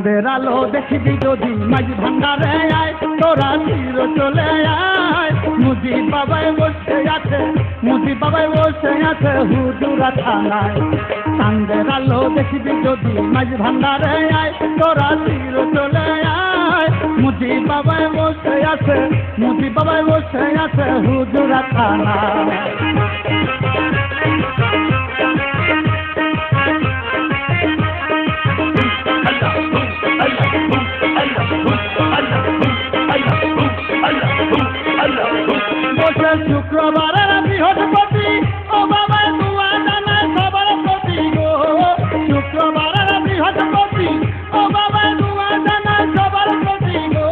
চাঁদের আলো দেখবি যদি মাঝ ভান্ডারে আয় তোরা চির চলে আয় মুজি বাবাই বসে আছে হুজুরা থানায় চাঁদের আলো দেখবি যদি মাঝ ভান্ডারে আয় তোরা চির চলে আয় মুজি বাবাই বসে আছে হুজুরা থানায় শুক্রবারের বৃহস্পতি ও বাবা দুয়া জানায় সবার প্রতি গো শুক্রবারের বৃহস্পতি ও বাবা দুয়া জানায় সবার প্রতি গো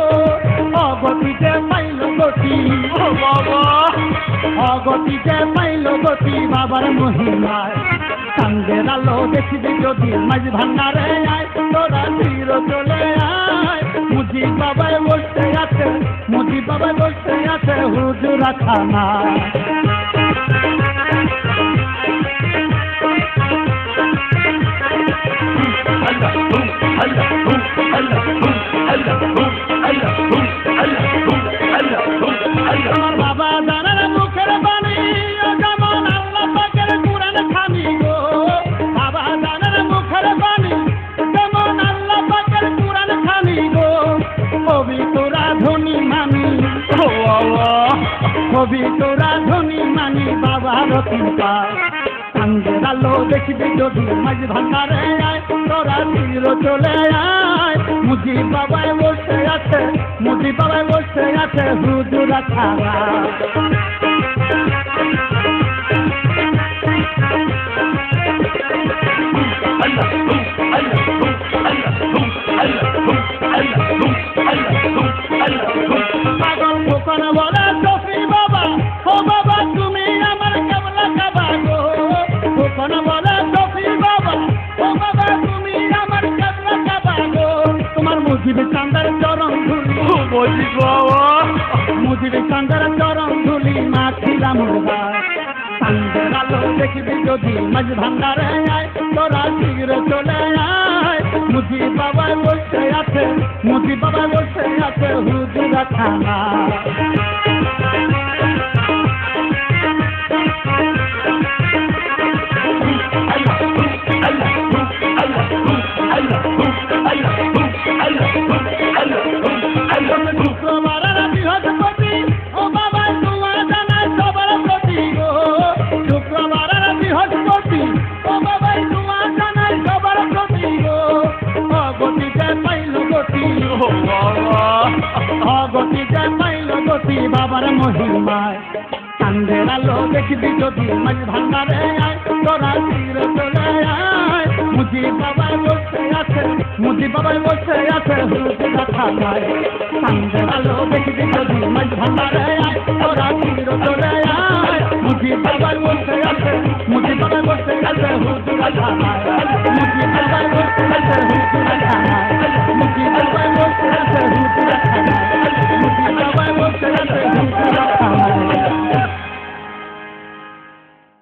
অগতিতে পাইল গতি ও বাবা অগতিতে পাইল গতি বাবার মহিমায় চাঁদের আলো দেখবি যদি মাঝ ভান্ডারে আয় তোরা চির চলে আয় মুজি বাবাই বসে আছে হুজুরা থানায় আমার বাবা জানার মুখের বাণী যেমন আল্লাহ পাকের কুরআন খানি গো বাবা জানার মুখের বাণী যেমন আল্লাহ পাকের কুরআন খানি গো কবি তোরা ধনী মানি কবি তোরা ধনী মানি বাবার কৃপা চাঁদের আলো দেখবি যদি মাঝ ভান্ডারে আয় তোরা চির চলে আয় মুজি বাবাই বসে আছে হুজুরা থানায় পাগল দোকান বলে সফি বাবা ও বাবা তুমি আমার কেবলা কাবা গো দোকান বলে সফি বাবা ও বাবা তুমি আমার কেবলা কাবা গো তোমার মুজিব চাঁদের চরণ ধুলি মুজিব চাঁদের চরণ ধুলি মাখিলাম চাঁদের আলো দেখবি যদি মাঝ ভান্ডারে আয় তোরা চির চলে আয় মুজি বাবাই বসে আছে হুজুরা থানায় শুক্রবারের বৃহস্পতি ও বাবা দুয়া জানায় সবার প্রতি গো শুক্রবারের বৃহস্পতি ও বাবা দুয়া জানায় সবার প্রতি গো অগতিতে পাইল গতি অগতিতে পাইল গতি বাবার মহিমায় চাঁদের আলো দেখবি যদি মাঝ ভান্ডারে আয় তোরা চির চলে আয় মুজি বাবাই বসে আছে হুজুরা থানায় চাঁদের আলো দেখবি যদি মাঝ ভান্ডারে আয় তোরা